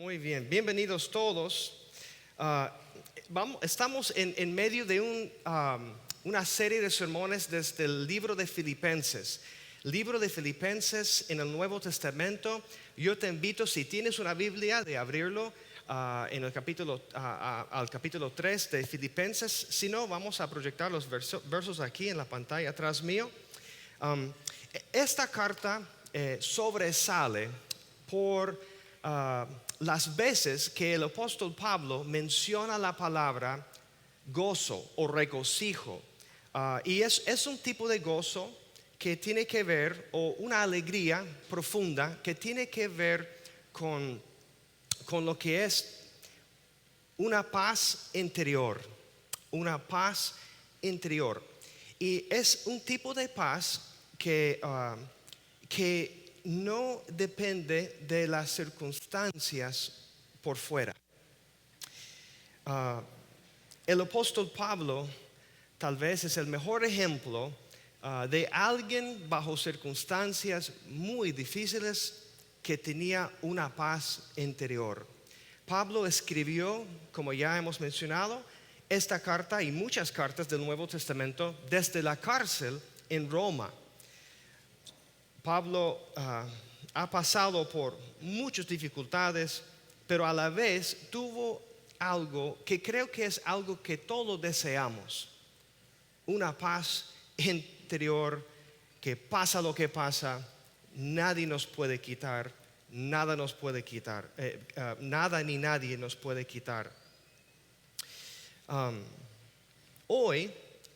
Muy bien, bienvenidos todos. Estamos en medio de una serie de sermones desde el libro de Filipenses. Libro de Filipenses en el Nuevo Testamento. Yo te invito, si tienes una Biblia, de abrirlo en el capítulo, al capítulo 3 de Filipenses. Si no, vamos a proyectar los versos aquí en la pantalla atrás mío. Esta carta sobresale por las veces que el apóstol Pablo menciona la palabra gozo o regocijo. Y es un tipo de gozo que tiene que ver, o una alegría profunda que tiene que ver con lo que es una paz interior. Una paz interior. Y es un tipo de paz que no depende de las circunstancias por fuera. El apóstol Pablo tal vez es el mejor ejemplo de alguien bajo circunstancias muy difíciles que tenía una paz interior. Pablo escribió, como ya hemos mencionado, esta carta y muchas cartas del Nuevo Testamento desde la cárcel en Roma. Pablo ha pasado por muchas dificultades, pero a la vez tuvo algo que creo que es algo que todos deseamos: una paz interior que pasa lo que pasa, nadie nos puede quitar, nada nos puede quitar, nada ni nadie nos puede quitar. Hoy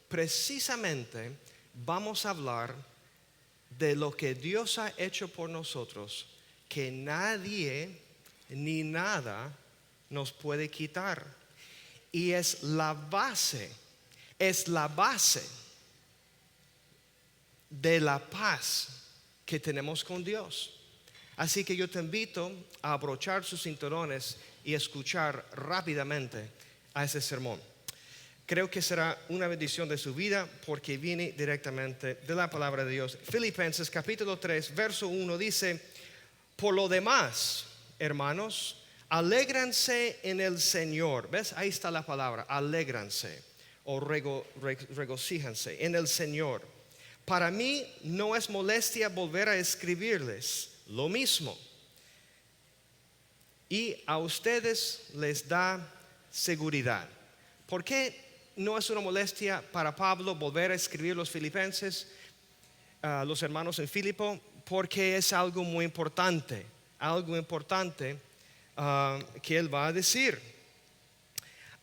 precisamente vamos a hablar de lo que Dios ha hecho por nosotros, que nadie ni nada nos puede quitar. Y es la base de la paz que tenemos con Dios. Así que yo te invito a abrochar sus cinturones y escuchar rápidamente a ese sermón. Creo que será una bendición de su vida porque viene directamente de la palabra de Dios. Filipenses capítulo 3 verso 1 dice: por lo demás, hermanos, alégranse en el Señor. ¿Ves? Ahí está la palabra, alégranse o regocíjanse en el Señor. Para mí no es molestia volver a escribirles lo mismo, y a ustedes les da seguridad. ¿Por qué no es una molestia para Pablo volver a escribir los filipenses, los hermanos en Filipo? Porque es algo muy importante, que él va a decir.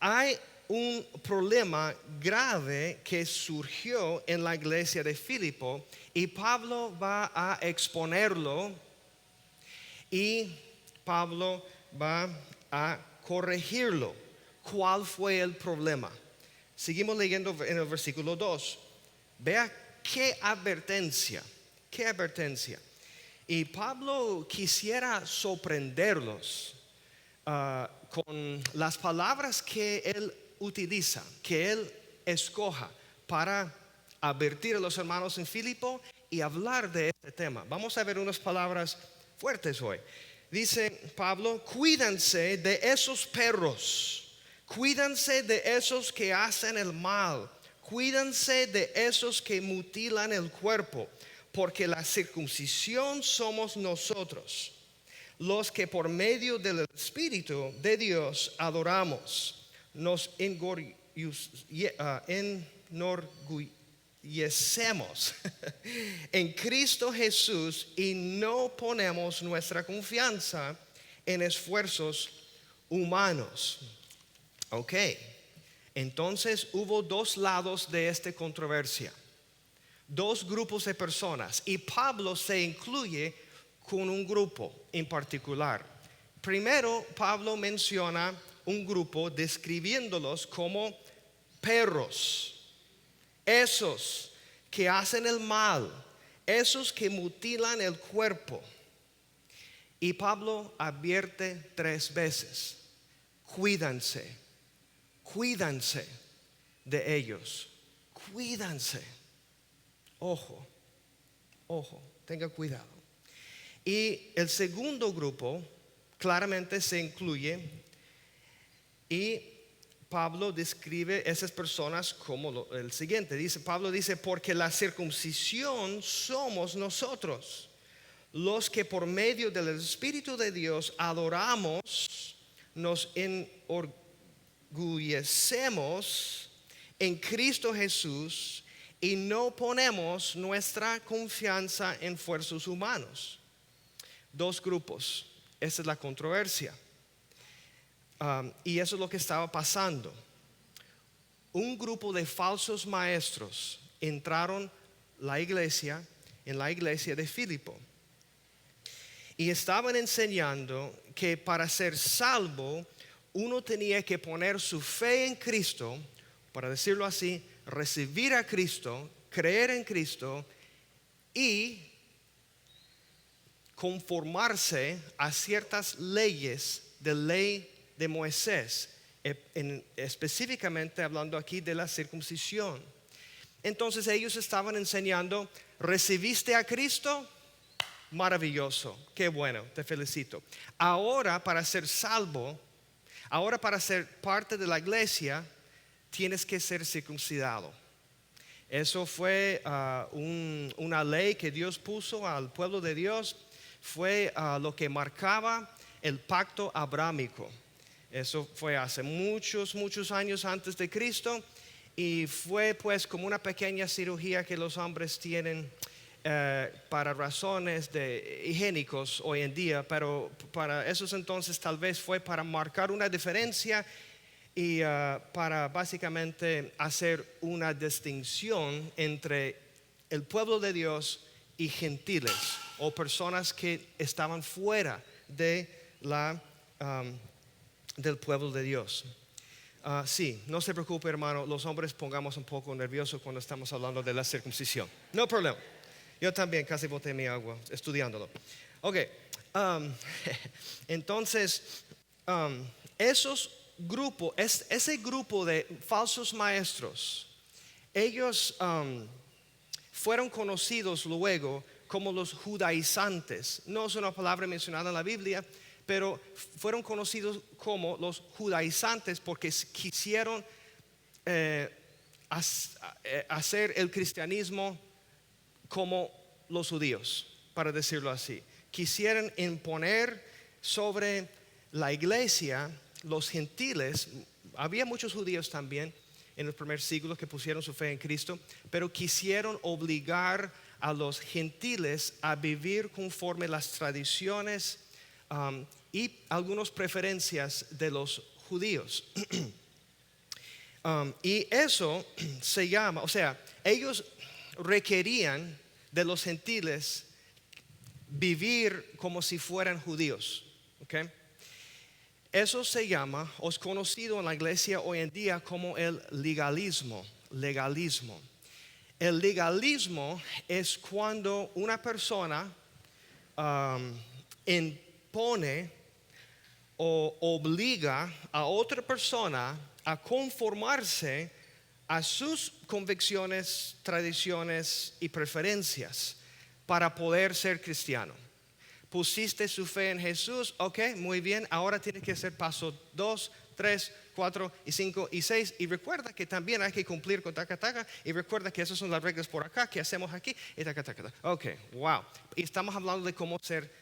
Hay un problema grave que surgió en la iglesia de Filipo y Pablo va a exponerlo y Pablo va a corregirlo. ¿Cuál fue el problema? Seguimos leyendo en el versículo 2. Vea qué advertencia. Y Pablo quisiera sorprenderlos con las palabras que él utiliza, que él escoja para advertir a los hermanos en Filipo y hablar de este tema. Vamos a ver unas palabras fuertes hoy. Dice Pablo: cuídense de esos perros. Cuídense de esos que hacen el mal. Cuídense de esos que mutilan el cuerpo, porque la circuncisión somos nosotros, los que por medio del Espíritu de Dios adoramos. Nos enorgullecemos en Cristo Jesús y no ponemos nuestra confianza en esfuerzos humanos. Ok, entonces hubo dos lados de esta controversia, dos grupos de personas, y Pablo se incluye con un grupo en particular. Primero, Pablo menciona un grupo describiéndolos como perros, esos que hacen el mal, esos que mutilan el cuerpo. Y Pablo advierte 3 veces: cuídense de ellos, cuídense. Ojo, tenga cuidado. Y el segundo grupo claramente se incluye, y Pablo describe esas personas como el siguiente. Pablo dice, porque la circuncisión somos nosotros, los que por medio del Espíritu de Dios adoramos, nos enorgullecemos en Cristo Jesús y no ponemos nuestra confianza en esfuerzos humanos. Dos grupos, esa es la controversia. Y eso es lo que estaba pasando. Un grupo de falsos maestros entraron en la iglesia de Filipo, y estaban enseñando que para ser salvo uno tenía que poner su fe en Cristo, para decirlo así, recibir a Cristo, creer en Cristo y conformarse a ciertas leyes de ley de Moisés, específicamente hablando aquí de la circuncisión. Entonces ellos estaban enseñando, ¿recibiste a Cristo? Maravilloso, qué bueno, te felicito. Ahora para ser salvo, ahora para ser parte de la iglesia, tienes que ser circuncidado. Eso fue una ley que Dios puso al pueblo de Dios. Fue lo que marcaba el pacto abrámico. Eso fue hace muchos años antes de Cristo, y fue pues como una pequeña cirugía que los hombres tienen para razones higiénicos hoy en día, pero para esos entonces tal vez fue para marcar una diferencia y para básicamente hacer una distinción entre el pueblo de Dios y gentiles o personas que estaban fuera de del pueblo de Dios. Sí, no se preocupe, hermano, los hombres pongamos un poco nerviosos cuando estamos hablando de la circuncisión. No problema. Yo también casi boté mi agua estudiándolo. Ok, entonces esos grupos, ese grupo de falsos maestros, ellos fueron conocidos luego como los judaizantes. No es una palabra mencionada en la Biblia, pero fueron conocidos como los judaizantes porque quisieron hacer el cristianismo como los judíos, para decirlo así. Quisieron imponer sobre la iglesia los gentiles. Había muchos judíos también en el primer siglo que pusieron su fe en Cristo, pero quisieron obligar a los gentiles a vivir conforme las tradiciones y algunas preferencias de los judíos. Y eso se llama, o sea, ellos requerían de los gentiles vivir como si fueran judíos. ¿Okay? Eso se llama, o es conocido en la iglesia hoy en día como el legalismo. El legalismo es cuando una persona impone o obliga a otra persona a conformarse a sus convicciones, tradiciones y preferencias para poder ser cristiano. Pusiste su fe en Jesús, ok, muy bien, ahora tienes que hacer paso 2, 3, 4 y 5 y 6, y recuerda que también hay que cumplir con taca taca, y recuerda que esas son las reglas por acá, que hacemos aquí, y taca taca. Ok, wow. Y estamos hablando de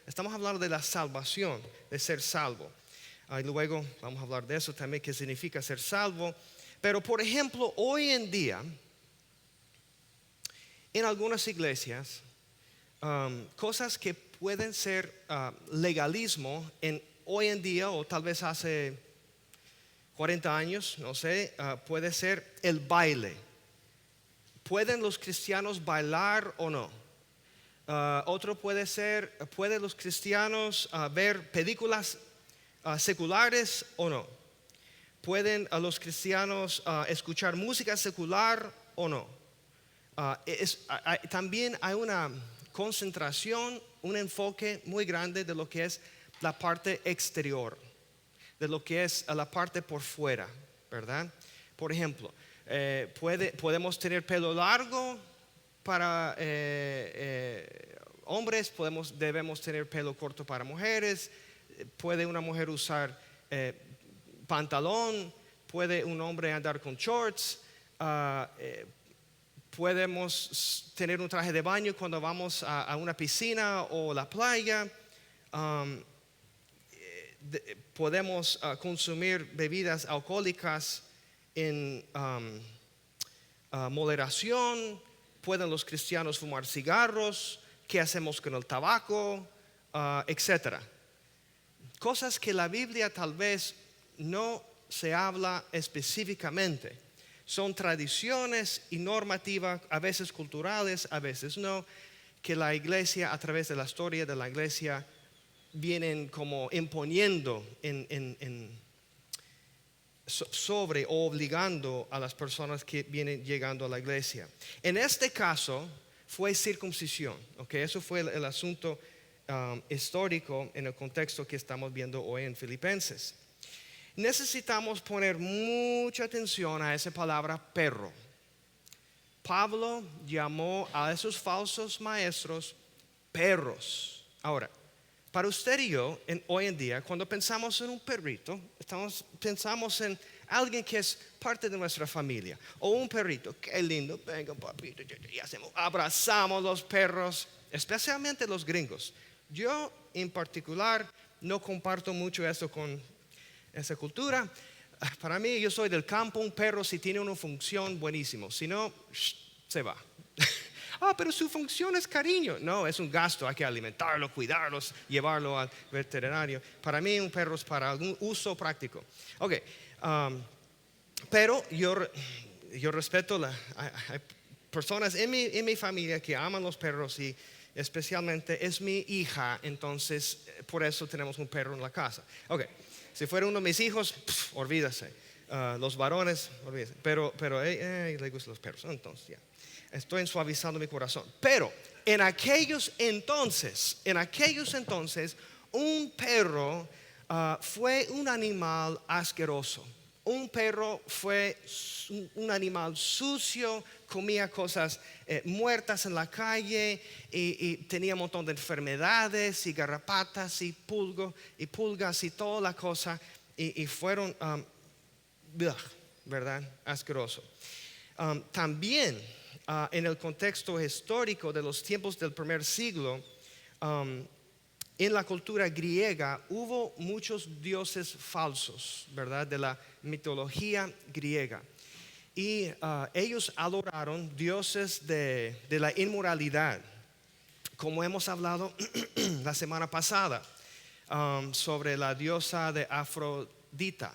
estamos hablando de la salvación, de ser salvo. Y luego vamos a hablar de eso también, qué significa ser salvo. Pero por ejemplo, hoy en día, en algunas iglesias, cosas que pueden ser legalismo hoy en día, o tal vez hace 40 años, no sé, puede ser el baile. ¿Pueden los cristianos bailar o no? Otro puede ser, ¿pueden los cristianos ver películas seculares o no? ¿Pueden los cristianos escuchar música secular o no? También hay una concentración, un enfoque muy grande de lo que es la parte exterior, de lo que es la parte por fuera, ¿verdad? Por ejemplo, podemos tener pelo largo para hombres, debemos tener pelo corto para mujeres. puede una mujer usar pantalón, puede un hombre andar con shorts, podemos tener un traje de baño cuando vamos a una piscina o la playa. Podemos consumir bebidas alcohólicas en moderación. Pueden los cristianos fumar cigarros. ¿Qué hacemos con el tabaco? Etcétera. Cosas que la Biblia tal vez no se habla específicamente. Son tradiciones y normativas, a veces culturales, a veces no, que la iglesia, a través de la historia de la iglesia, vienen como imponiendo sobre o obligando a las personas que vienen llegando a la iglesia. En este caso fue circuncisión, ¿okay? Eso fue el asunto histórico en el contexto que estamos viendo hoy en Filipenses. Necesitamos poner mucha atención a esa palabra perro. Pablo llamó a esos falsos maestros perros. Ahora, para usted y yo, hoy en día, cuando pensamos en un perrito, pensamos en alguien que es parte de nuestra familia. O un perrito, qué lindo, venga papito, y abrazamos los perros, especialmente los gringos. Yo en particular no comparto mucho esto con esa cultura. Para mí, yo soy del campo. Un perro, si tiene una función, buenísimo. Si no, se va. Pero su función es cariño. No, es un gasto. Hay que alimentarlo, cuidarlos, llevarlo al veterinario. Para mí, un perro es para algún uso práctico. Ok, pero yo respeto. Hay personas en mi familia que aman los perros y especialmente es mi hija. Entonces, por eso tenemos un perro en la casa. Ok. Si fuera uno de mis hijos, olvídase. Los varones, olvídese. Pero le gustan los perros. Entonces, ya. Estoy suavizando mi corazón. Pero en aquellos entonces, un perro fue un animal asqueroso. Un perro fue un animal sucio, comía cosas muertas en la calle y tenía un montón de enfermedades y garrapatas y pulgas y toda la cosa y fueron, ¿verdad? Asqueroso. También en el contexto histórico de los tiempos del primer siglo, en la cultura griega hubo muchos dioses falsos, ¿verdad? De la mitología griega. Y ellos adoraron dioses de la inmoralidad, como hemos hablado la semana pasada, sobre la diosa de Afrodita,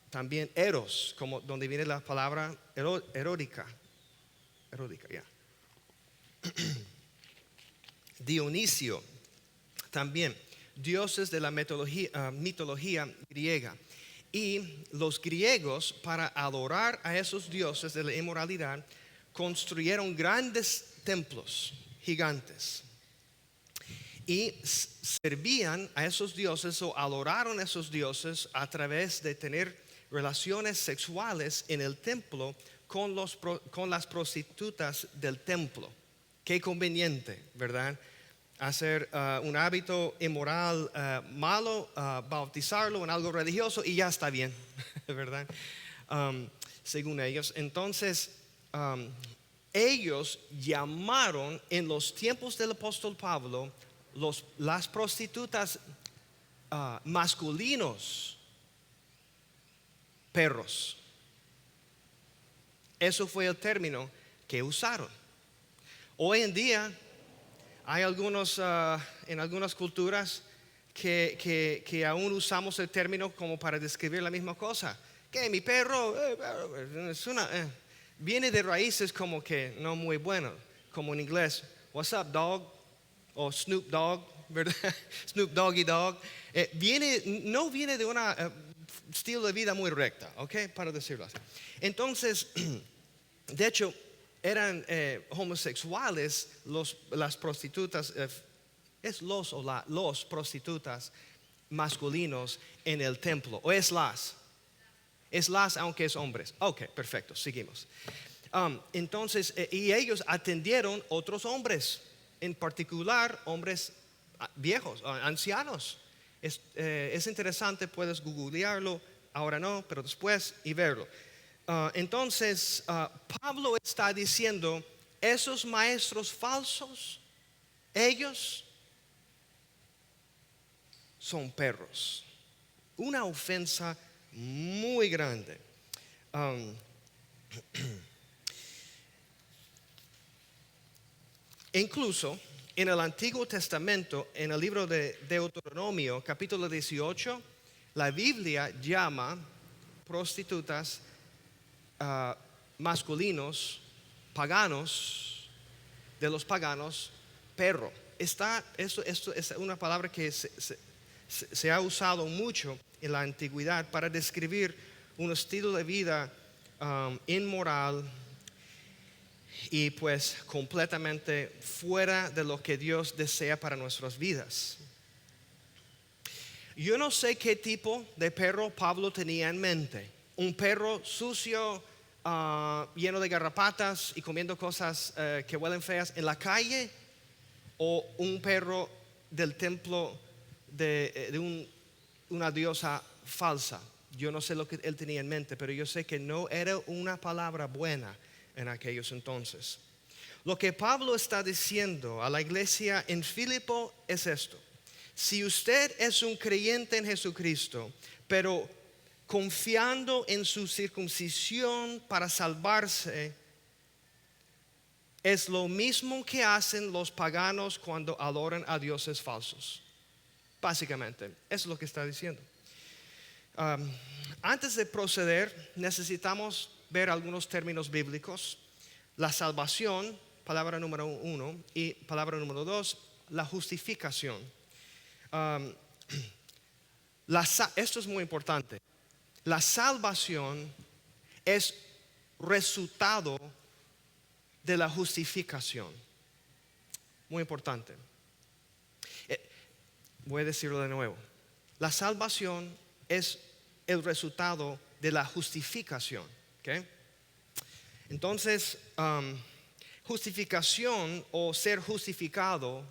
también Eros, como donde viene la palabra erótica, ya. Dionisio, también dioses de la mitología griega. Y los griegos, para adorar a esos dioses de la inmoralidad, construyeron grandes templos gigantes y servían a esos dioses o adoraron a esos dioses a través de tener relaciones sexuales en el templo con las prostitutas del templo. Qué conveniente, ¿verdad? Hacer un hábito inmoral malo, bautizarlo en algo religioso y ya está bien, ¿verdad? Según ellos. Entonces, ellos llamaron en los tiempos del apóstol Pablo las prostitutas masculinos perros. Eso fue el término que usaron. Hoy en día hay en algunas culturas que aún usamos el término como para describir la misma cosa. Que mi perro viene de raíces como que no muy buenas, como en inglés, what's up dog, o Snoop Dogg, ¿verdad? Snoop Doggy Dog. No viene de un estilo de vida muy recta, ¿ok? Para decirlo así. Entonces, de hecho, eran homosexuales las prostitutas, los prostitutas masculinos en el templo, o es las aunque es hombres. Ok, perfecto, seguimos. Entonces, y ellos atendieron otros hombres, en particular hombres viejos, ancianos, Es interesante, puedes googlearlo, ahora no, pero después y verlo. Entonces, Pablo está diciendo, esos maestros falsos, ellos son perros. Una ofensa muy grande. Incluso en el Antiguo Testamento, en el libro de Deuteronomio, capítulo 18, la Biblia llama prostitutas masculinos, paganos, de los paganos, perro. Esto es una palabra que se ha usado mucho en la antigüedad para describir un estilo de vida inmoral y pues completamente fuera de lo que Dios desea para nuestras vidas. Yo no sé qué tipo de perro Pablo tenía en mente. Un perro sucio, lleno de garrapatas y comiendo cosas que huelen feas en la calle, o un perro del templo de una diosa falsa. Yo no sé lo que él tenía en mente, pero yo sé que no era una palabra buena en aquellos entonces. Lo que Pablo está diciendo a la iglesia en Filipo es esto: si usted es un creyente en Jesucristo, pero confiando en su circuncisión para salvarse, es lo mismo que hacen los paganos cuando adoran a dioses falsos. Básicamente, eso es lo que está diciendo. Antes de proceder, necesitamos ver algunos términos bíblicos. La salvación, palabra número 1, y palabra número 2, la justificación. Esto es muy importante. La salvación es resultado de la justificación. Muy importante. Voy a decirlo de nuevo. La salvación es el resultado de la justificación. ¿Okay? Entonces, justificación o ser justificado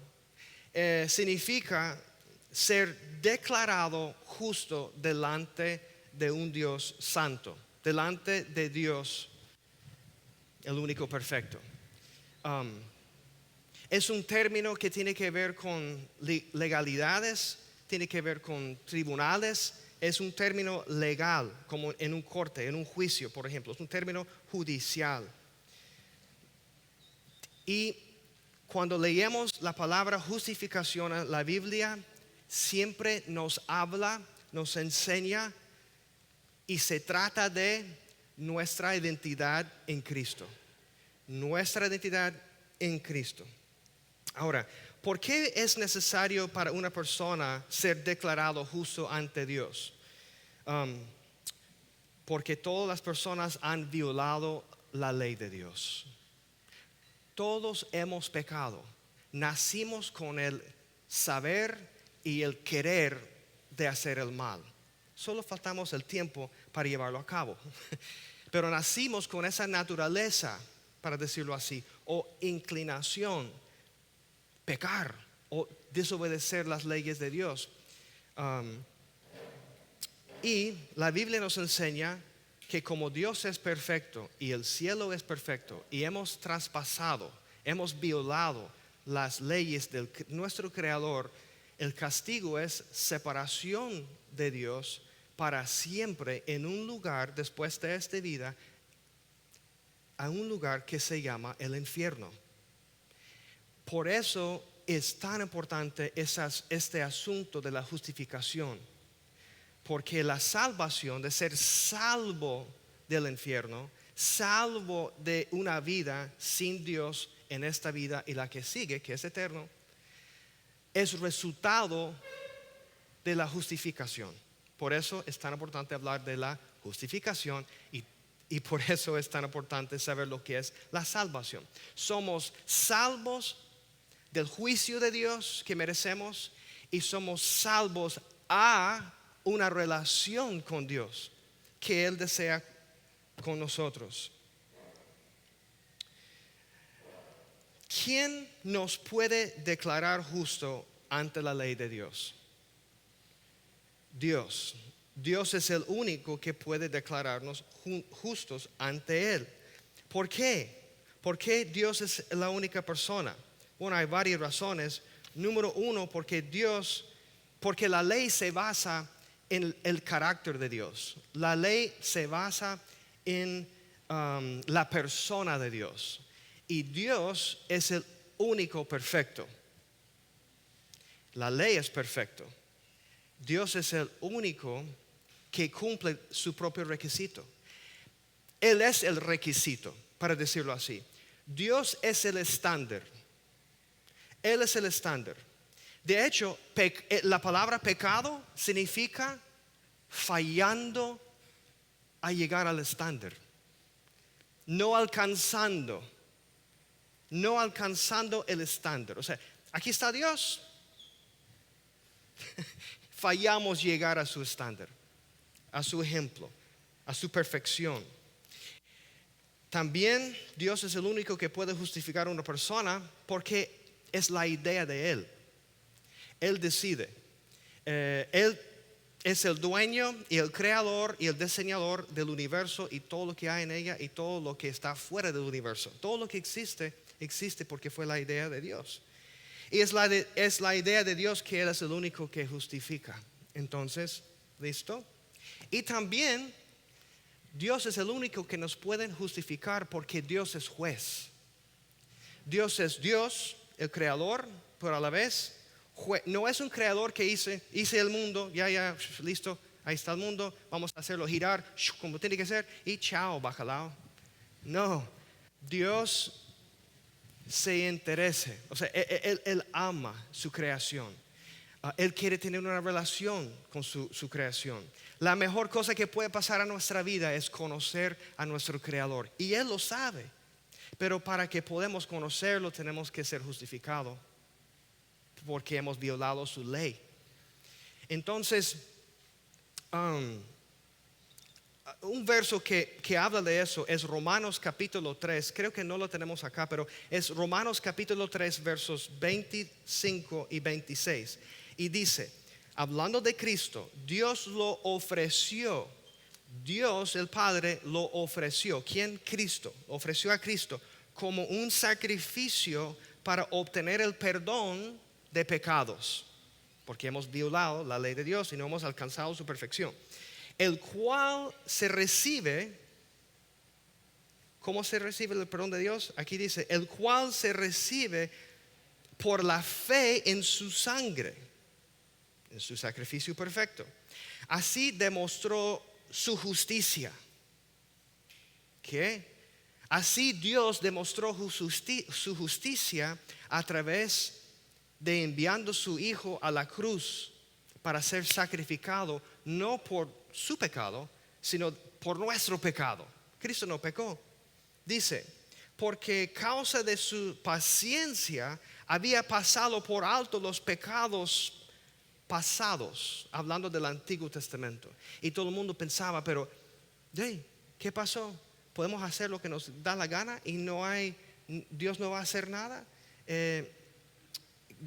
significa ser declarado justo delante de un Dios santo, delante de Dios, el único perfecto. Es un término que tiene que ver con legalidades, tiene que ver con tribunales. Es un término legal, como en un corte, en un juicio, por ejemplo. Es un término judicial. Y cuando leemos la palabra justificación en la Biblia, siempre nos habla, nos enseña, y se trata de nuestra identidad en Cristo. Nuestra identidad en Cristo. Ahora, ¿por qué es necesario para una persona ser declarado justo ante Dios? Porque todas las personas han violado la ley de Dios. Todos hemos pecado. Nacimos con el saber y el querer de hacer el mal. Solo faltamos el tiempo para llevarlo a cabo. Pero nacimos con esa naturaleza, para decirlo así, o inclinación, pecar o desobedecer las leyes de Dios. Y la Biblia nos enseña que como Dios es perfecto y el cielo es perfecto y hemos traspasado, hemos violado las leyes de nuestro Creador, el castigo es separación de Dios para siempre en un lugar después de esta vida, a un lugar que se llama el infierno. Por eso es tan importante este asunto de la justificación, porque la salvación, de ser salvo del infierno, salvo de una vida sin Dios en esta vida y la que sigue, que es eterno, es resultado de la justificación. Por eso es tan importante hablar de la justificación y por eso es tan importante saber lo que es la salvación. Somos salvos del juicio de Dios que merecemos y somos salvos a una relación con Dios que Él desea con nosotros. ¿Quién nos puede declarar justo ante la ley de Dios? Dios. Dios es el único que puede declararnos justos ante Él. ¿Por qué? ¿Por qué Dios es la única persona? Bueno, hay varias razones. Número uno, porque la ley se basa en el carácter de Dios. La ley se basa en la persona de Dios. Y Dios es el único perfecto. La ley es perfecto. Dios es el único que cumple su propio requisito. Él es el requisito, para decirlo así. Dios es el estándar. Él es el estándar. De hecho, la palabra pecado significa fallando a llegar al estándar. No alcanzando el estándar. O sea, aquí está Dios. Fallamos llegar a su estándar, a su ejemplo, a su perfección. También Dios es el único que puede justificar a una persona porque es la idea de Él. Él decide. Él es el dueño y el creador y el diseñador del universo y todo lo que hay en ella y todo lo que está fuera del universo. Todo lo que existe porque fue la idea de Dios. Y es la idea de Dios que Él es el único que justifica. Entonces, ¿listo? Y también Dios es el único que nos puede justificar porque Dios es juez. Dios es Dios, el creador, pero a la vez no es un creador que hice el mundo, ya, listo, ahí está el mundo, vamos a hacerlo girar como tiene que ser y chao, bacalao. No, Dios se interesa, o sea, él ama su creación. Él quiere tener una relación con su creación. La mejor cosa que puede pasar a nuestra vida es conocer a nuestro creador. Y Él lo sabe. Pero para que podamos conocerlo tenemos que ser justificados porque hemos violado su ley. Entonces, un verso que habla de eso es Romanos capítulo 3. Creo que no lo tenemos acá, pero es Romanos capítulo 3 versos 25 y 26. Y dice, hablando de Cristo, Dios lo ofreció. Dios el Padre lo ofreció. ¿Quién? Cristo. Ofreció a Cristo como un sacrificio para obtener el perdón de pecados. Porque hemos violado la ley de Dios y no hemos alcanzado su perfección. El cual se recibe. ¿Cómo se recibe el perdón de Dios? Aquí dice, el cual se recibe por la fe en su sangre, en su sacrificio perfecto. Así demostró su justicia. ¿Qué? Así Dios demostró su justicia a través de enviando su Hijo a la cruz para ser sacrificado, no por su pecado, sino por nuestro pecado. Cristo no pecó. Dice, porque causa de su paciencia había pasado por alto los pecados pasados, hablando del Antiguo Testamento. Y todo el mundo pensaba, pero ¿qué pasó? ¿Podemos hacer lo que nos da la gana y Dios no va a hacer nada?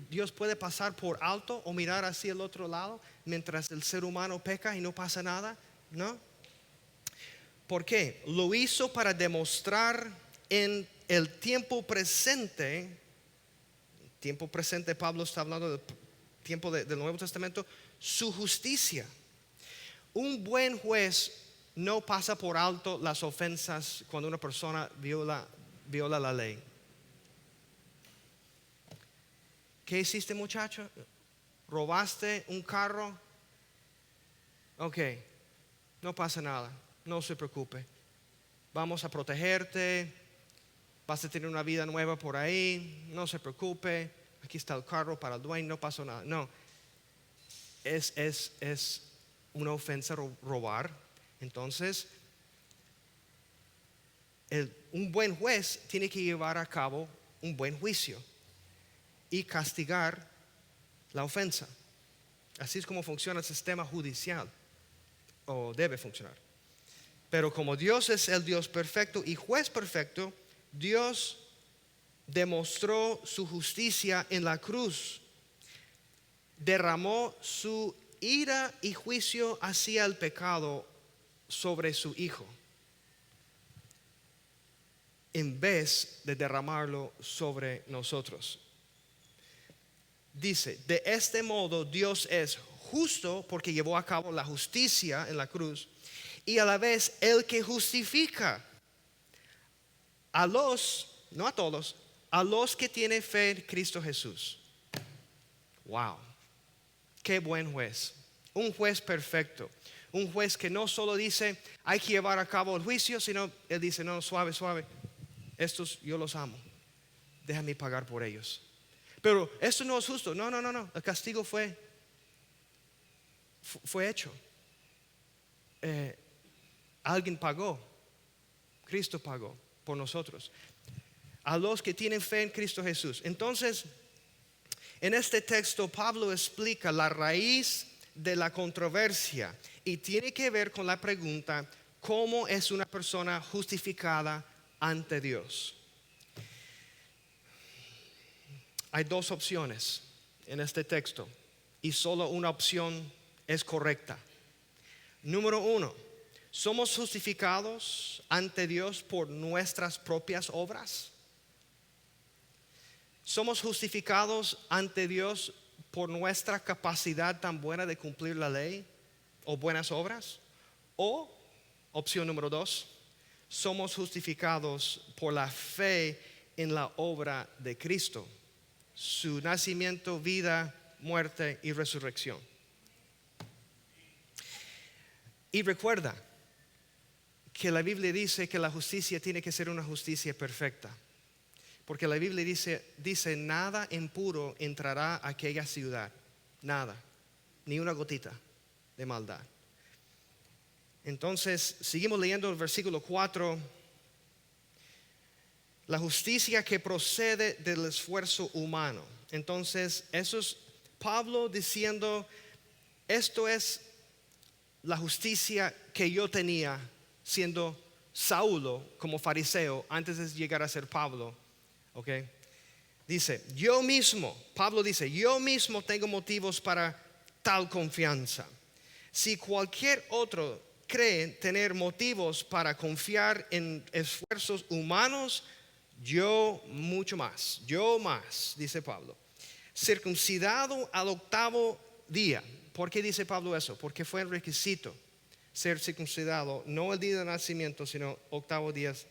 Dios puede pasar por alto o mirar hacia el otro lado mientras el ser humano peca y no pasa nada. ¿No? ¿Por qué? Lo hizo para demostrar en el tiempo presente. Tiempo presente, Pablo está hablando del tiempo del Nuevo Testamento, su justicia. Un buen juez no pasa por alto las ofensas cuando una persona viola la ley. ¿Qué hiciste, muchacho? ¿Robaste un carro? Ok, no pasa nada, no se preocupe. Vamos a protegerte, vas a tener una vida nueva por ahí, no se preocupe. Aquí está el carro para el dueño, no pasó nada. No, es una ofensa robar. Entonces, un buen juez tiene que llevar a cabo un buen juicio y castigar la ofensa. Así es como funciona el sistema judicial, o debe funcionar. Pero como Dios es el Dios perfecto y juez perfecto, Dios demostró su justicia en la cruz. Derramó su ira y juicio hacia el pecado sobre su Hijo, en vez de derramarlo sobre nosotros. Dice, de este modo Dios es justo porque llevó a cabo la justicia en la cruz, y a la vez el que justifica a los, no a todos, a los que tienen fe en Cristo Jesús. Wow, qué buen juez, un juez perfecto, un juez que no solo dice hay que llevar a cabo el juicio, sino él dice, no, suave, suave, estos yo los amo, déjame pagar por ellos. Pero esto no es justo, no, el castigo fue hecho. Alguien pagó, Cristo pagó por nosotros, a los que tienen fe en Cristo Jesús. Entonces, en este texto Pablo explica la raíz de la controversia y tiene que ver con la pregunta: ¿cómo es una persona justificada ante Dios? Hay dos opciones en este texto y solo una opción es correcta. Número uno, ¿somos justificados ante Dios por nuestras propias obras? ¿Somos justificados ante Dios por nuestra capacidad tan buena de cumplir la ley o buenas obras? O, opción número dos, somos justificados por la fe en la obra de Cristo, su nacimiento, vida, muerte y resurrección. Y recuerda que la Biblia dice que la justicia tiene que ser una justicia perfecta. Porque la Biblia dice nada impuro entrará a aquella ciudad. Nada, ni una gotita de maldad. Entonces, seguimos leyendo el versículo 4. La justicia que procede del esfuerzo humano. Entonces, eso es Pablo diciendo, esto es la justicia que yo tenía siendo Saulo como fariseo antes de llegar a ser Pablo. Okay. Dice, Pablo dice, yo mismo tengo motivos para tal confianza. Si cualquier otro cree tener motivos para confiar en esfuerzos humanos, yo mucho más, yo más, dice Pablo. Circuncidado al 8º día. ¿Por qué dice Pablo eso? Porque fue el requisito ser circuncidado, no el día de nacimiento, sino 8 días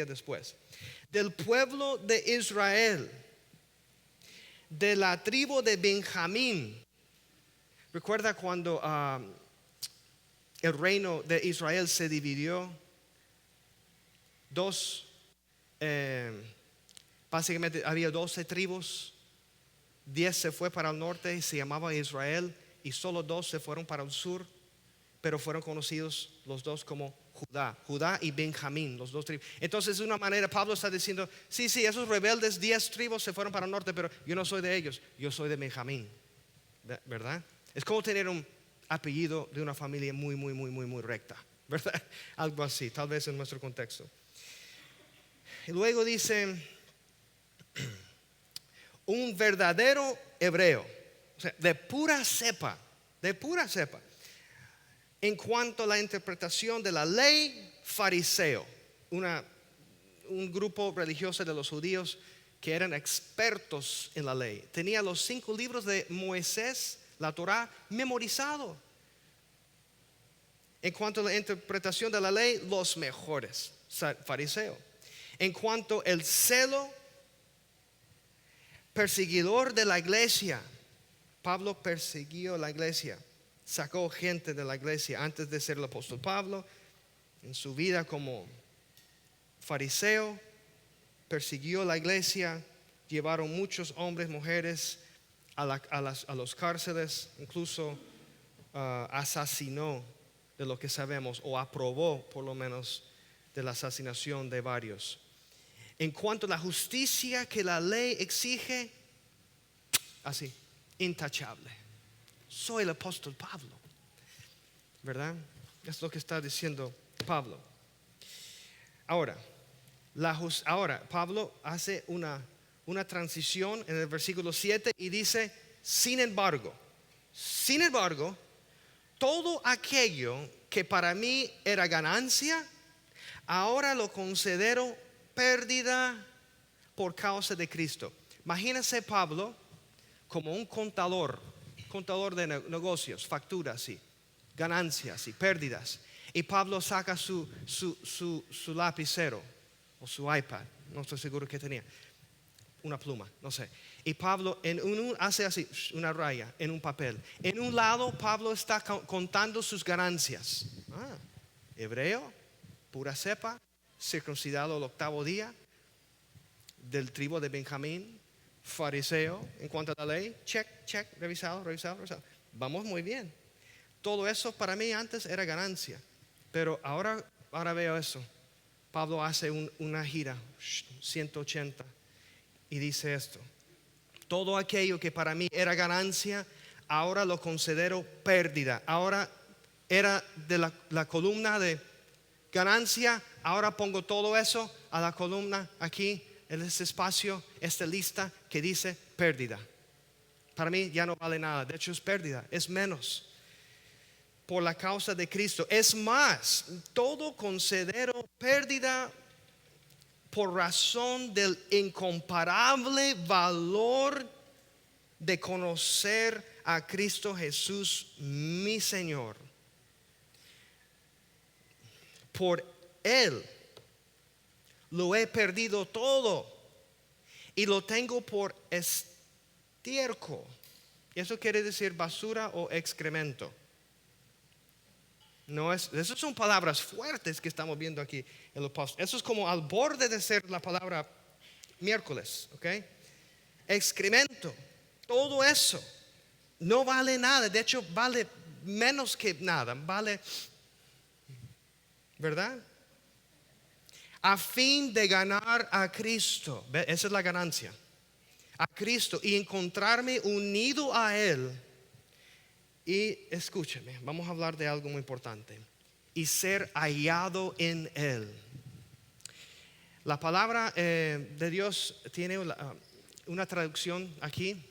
después. Del pueblo de Israel, de la tribu de Benjamín. Recuerda cuando el reino de Israel se dividió, básicamente había 12 tribus, 10 se fue para el norte y se llamaba Israel, y solo 2 se fueron para el sur, pero fueron conocidos los dos como Judá y Benjamín, los dos tribus. Entonces, de una manera, Pablo está diciendo, sí, esos rebeldes, 10 tribus se fueron para el norte, pero yo no soy de ellos, yo soy de Benjamín, ¿verdad? Es como tener un apellido de una familia muy recta, ¿verdad? Algo así, tal vez en nuestro contexto. Y luego dice, un verdadero hebreo, o sea, de pura cepa. En cuanto a la interpretación de la ley, fariseo, un grupo religioso de los judíos que eran expertos en la ley. Tenía los 5 libros de Moisés, la Torá, memorizado. En cuanto a la interpretación de la ley, los mejores, fariseo. En cuanto al celo, perseguidor de la iglesia. Pablo persiguió la iglesia. Sacó gente de la iglesia antes de ser el apóstol Pablo. En su vida como fariseo, persiguió la iglesia. Llevaron muchos hombres, mujeres a los cárceles. Incluso asesinó, de lo que sabemos, o aprobó por lo menos de la asesinación de varios. En cuanto a la justicia que la ley exige, así, intachable. Soy el apóstol Pablo, ¿verdad? Es lo que está diciendo Pablo. Ahora Pablo hace una transición en el versículo 7 y dice, sin embargo, Sin embargo, todo aquello que para mí era ganancia, ahora lo considero pérdida por causa de Cristo. Imagínese Pablo como un contador de negocios, facturas y ganancias y pérdidas. Y Pablo saca su lapicero o su iPad, no estoy seguro que tenía, una pluma, no sé. Y Pablo hace así, una raya en un papel. En un lado Pablo está contando sus ganancias. Hebreo, pura cepa, circuncidado el 8º día, del tribu de Benjamín, fariseo en cuanto a la ley, check, revisado. Vamos muy bien. Todo eso para mí antes era ganancia, pero ahora veo eso. Pablo hace una gira, 180, y dice esto: todo aquello que para mí era ganancia, ahora lo considero pérdida. Ahora era de la columna de ganancia, ahora pongo todo eso a la columna aquí, en este espacio, esta lista que dice pérdida. Para mí ya no vale nada, de hecho es pérdida, es menos. Por la causa de Cristo. Es más, todo considero pérdida por razón del incomparable valor de conocer a Cristo Jesús, mi Señor. Por Él lo he perdido todo y lo tengo por estiércol. Eso quiere decir basura o excremento. Esas son palabras fuertes que estamos viendo aquí en los posts. Eso es como al borde de ser la palabra miércoles, ¿ok? Excremento, todo eso no vale nada. De hecho, vale menos que nada. Vale, ¿verdad? A fin de ganar a Cristo. Esa es la ganancia. A Cristo y encontrarme unido a Él. Y escúcheme, vamos a hablar de algo muy importante. Y ser hallado en Él. La palabra de Dios tiene una traducción aquí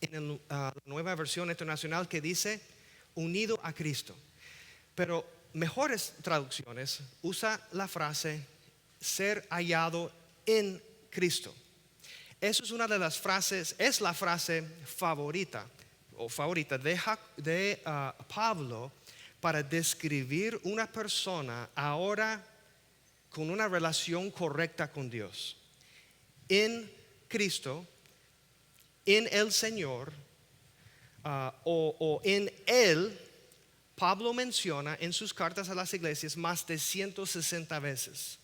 en la Nueva Versión Internacional que dice unido a Cristo. Pero mejores traducciones usa la frase ser hallado en Cristo. Eso es una de las frases, es la frase favorita de Pablo para describir una persona ahora con una relación correcta con Dios. En Cristo, en el Señor, o en Él, Pablo menciona en sus cartas a las iglesias más de 160 veces.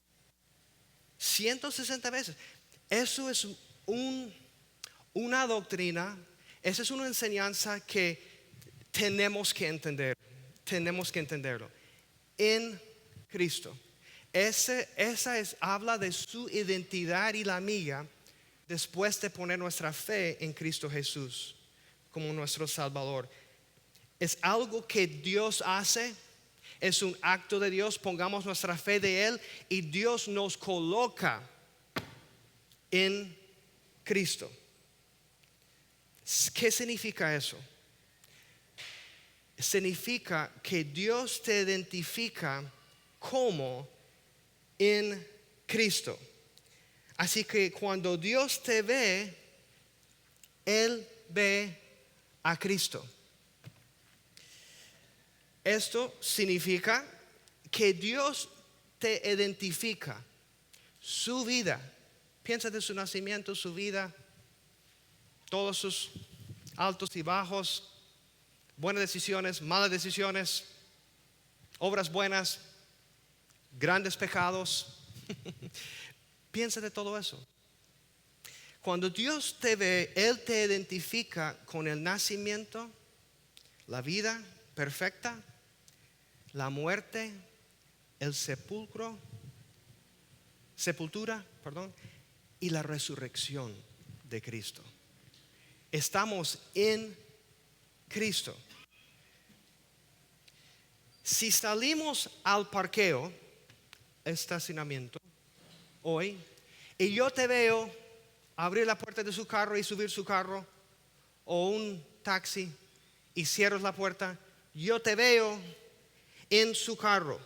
160 veces. Eso es una doctrina. Esa es una enseñanza que tenemos que entender. Tenemos que entenderlo. En Cristo. Habla de su identidad y la mía después de poner nuestra fe en Cristo Jesús como nuestro Salvador. Es algo que Dios hace. Es un acto de Dios. Pongamos nuestra fe de Él y Dios nos coloca en Cristo. ¿Qué significa eso? Significa que Dios te identifica como en Cristo. Así que cuando Dios te ve, Él ve a Cristo. Esto significa que Dios te identifica. Su vida, piensa de su nacimiento, su vida, todos sus altos y bajos, buenas decisiones, malas decisiones, obras buenas, grandes pecados. Piensa de todo eso. Cuando Dios te ve, Él te identifica con el nacimiento, la vida perfecta, la muerte, el sepultura, y la resurrección de Cristo. Estamos en Cristo. Si salimos al parqueo, estacionamiento, hoy, y yo te veo abrir la puerta de su carro y subir su carro, o un taxi, y cierras la puerta, yo te veo en su carro.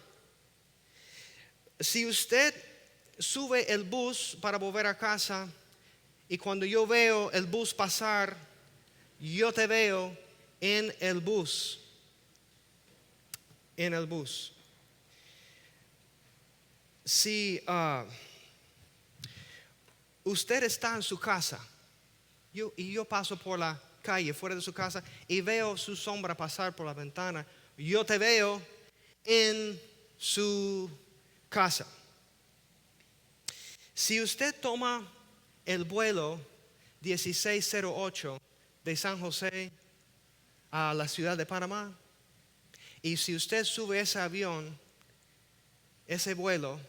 Si usted sube el bus para volver a casa y cuando yo veo el bus pasar, yo te veo en el bus. En el bus. Si usted está en su casa y yo paso por la calle fuera de su casa y veo su sombra pasar por la ventana, yo te veo en su casa. Si usted toma el vuelo 1608 de San José a la ciudad de Panamá, y si usted sube ese avión, ese vuelo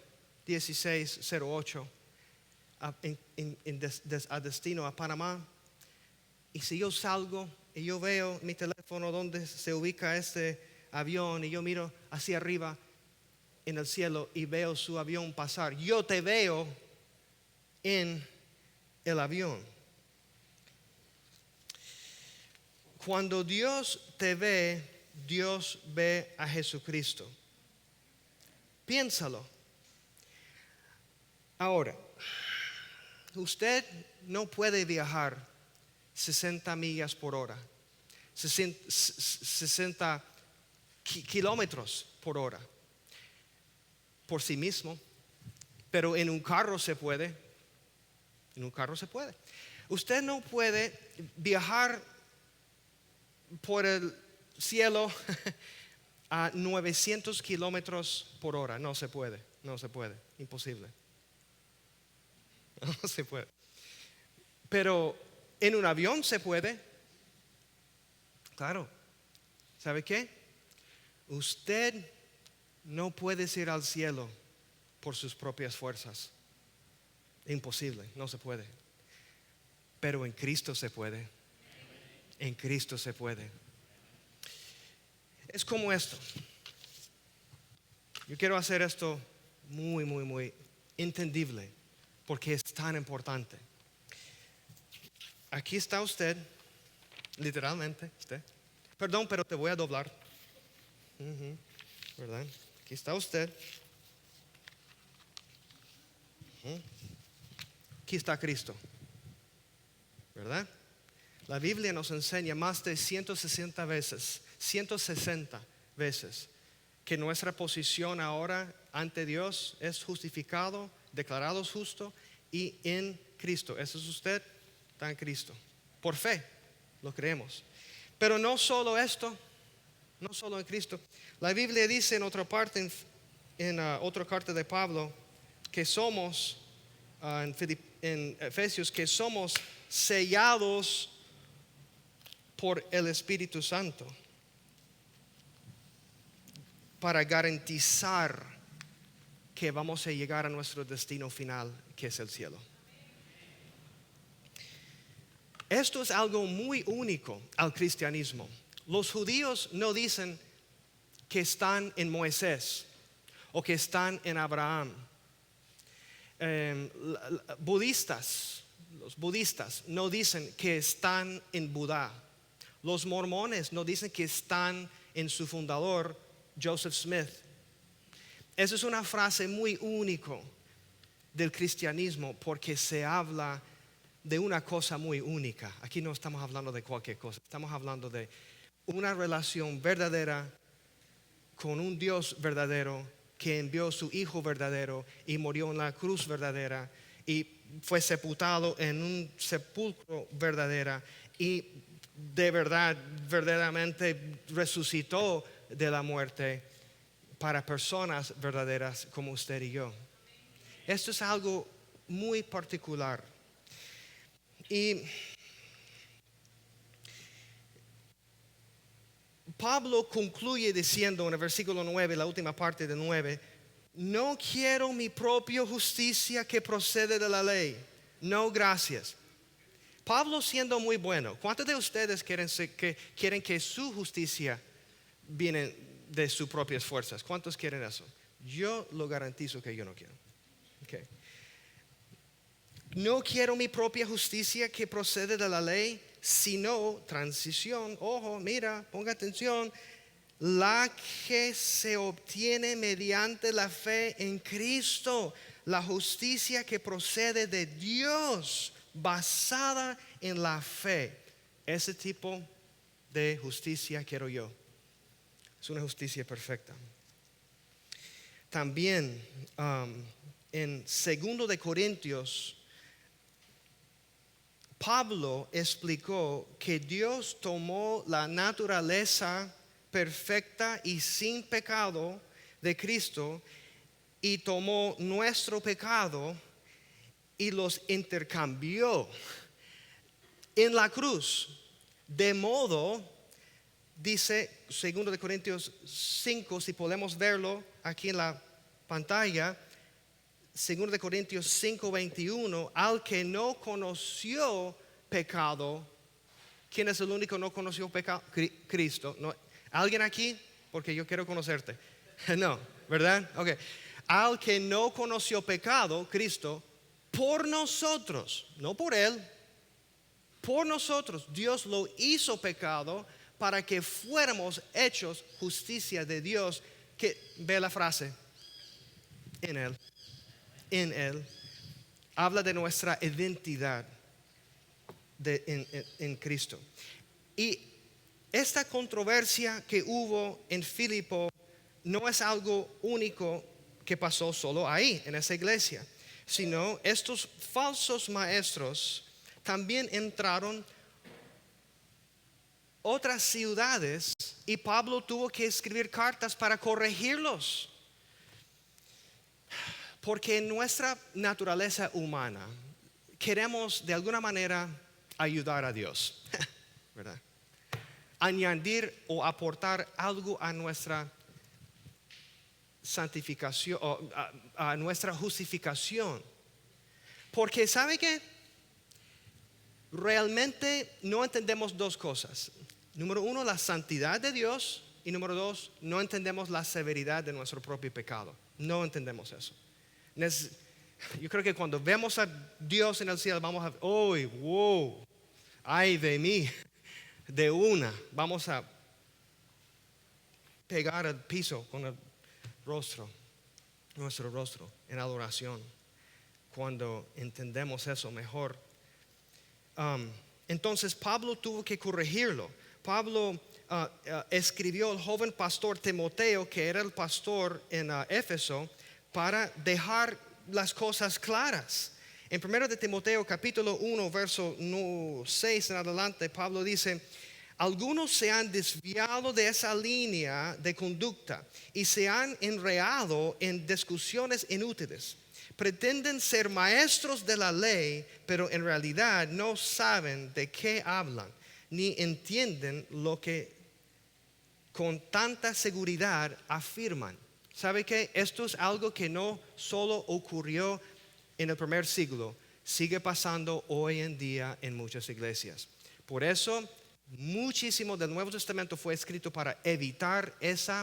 1608 a destino a Panamá, y si yo salgo y yo veo mi teléfono donde se ubica este avión y yo miro hacia arriba en el cielo y veo su avión pasar, yo te veo en el avión. Cuando Dios te ve, Dios ve a Jesucristo. Piénsalo. Ahora, usted no puede viajar 60 millas por hora, 60 kilómetros por hora por sí mismo, pero en un carro se puede. En un carro se puede. Usted no puede viajar por el cielo a 900 kilómetros por hora. No se puede, imposible. No se puede. Pero en un avión se puede. Claro. ¿Sabe qué? Usted no puede ir al cielo por sus propias fuerzas. Imposible, no se puede. Pero en Cristo se puede. En Cristo se puede. Es como esto. Yo quiero hacer esto muy entendible porque es tan importante. Aquí está usted, literalmente usted. Perdón, pero te voy a doblar. ¿Verdad? Aquí está usted. Aquí está Cristo, ¿verdad? La Biblia nos enseña más de 160 veces que nuestra posición ahora ante Dios es justificado, declarado justo y en Cristo. Ese es usted, está en Cristo. Por fe, lo creemos. Pero no solo esto, no solo en Cristo. La Biblia dice en otra parte, en otra carta de Pablo, que somos en Efesios, que somos sellados por el Espíritu Santo para garantizar que vamos a llegar a nuestro destino final, que es el cielo. Esto es algo muy único al cristianismo. Los judíos no dicen que están en Moisés o que están en Abraham. Los budistas no dicen que están en Buda. Los mormones no dicen que están en su fundador, Joseph Smith. Esa es una frase muy única del cristianismo porque se habla de una cosa muy única. Aquí no estamos hablando de cualquier cosa, estamos hablando de una relación verdadera con un Dios verdadero que envió su Hijo verdadero y murió en la cruz verdadera y fue sepultado en un sepulcro verdadero y de verdad, verdaderamente resucitó de la muerte para personas verdaderas como usted y yo. Esto es algo muy particular. Y Pablo concluye diciendo en el versículo 9, la última parte de 9, no quiero mi propia justicia que procede de la ley. No, gracias. Pablo siendo muy bueno, ¿cuántos de ustedes quieren que su justicia viene de sus propias fuerzas? ¿Cuántos quieren eso? Yo lo garantizo que yo no quiero. Okay. No quiero mi propia justicia que procede de la ley, sino transición. Ojo, mira, ponga atención. La que se obtiene mediante la fe en Cristo. La justicia que procede de Dios, basada en la fe. Ese tipo de justicia quiero yo. Es una justicia perfecta. También en 2 de Corintios, Pablo explicó que Dios tomó la naturaleza perfecta y sin pecado de Cristo y tomó nuestro pecado y los intercambió en la cruz. De modo, dice 2 de Corintios 5, si podemos verlo aquí en la pantalla, 2 de Corintios 5:21, al que no conoció pecado. ¿Quién es el único que no conoció pecado? Cristo. ¿No? ¿Alguien aquí? Porque yo quiero conocerte. No, ¿verdad? Ok. Al que no conoció pecado, Cristo, por nosotros, no por él, por nosotros, Dios lo hizo pecado para que fuéramos hechos justicia de Dios. Que ve la frase, en él, habla de nuestra identidad en Cristo. Y esta controversia que hubo en Filipo no es algo único que pasó solo ahí, en esa iglesia, sino estos falsos maestros también entraron otras ciudades y Pablo tuvo que escribir cartas para corregirlos. Porque en nuestra naturaleza humana queremos de alguna manera ayudar a Dios, ¿verdad? Añadir o aportar algo a nuestra santificación, a nuestra justificación. Porque ¿sabe qué? Realmente no entendemos dos cosas. Número uno, la santidad de Dios. Y número dos, no entendemos la severidad de nuestro propio pecado. No entendemos eso. Yo creo que cuando vemos a Dios en el cielo vamos a, ¡oh, wow! ¡Ay de mí! De una, vamos a pegar al piso con el rostro, nuestro rostro, en adoración. Cuando entendemos eso mejor. Entonces Pablo tuvo que corregirlo. Pablo escribió al joven pastor Timoteo, que era el pastor en Éfeso, para dejar las cosas claras. En 1 de Timoteo capítulo 1 verso 6 en adelante, Pablo dice: algunos se han desviado de esa línea de conducta y se han enredado en discusiones inútiles. Pretenden ser maestros de la ley, pero en realidad no saben de qué hablan, ni entienden lo que con tanta seguridad afirman. ¿Sabe qué? Esto es algo que no solo ocurrió en el primer siglo, sigue pasando hoy en día en muchas iglesias. Por eso, muchísimo del Nuevo Testamento fue escrito para evitar ese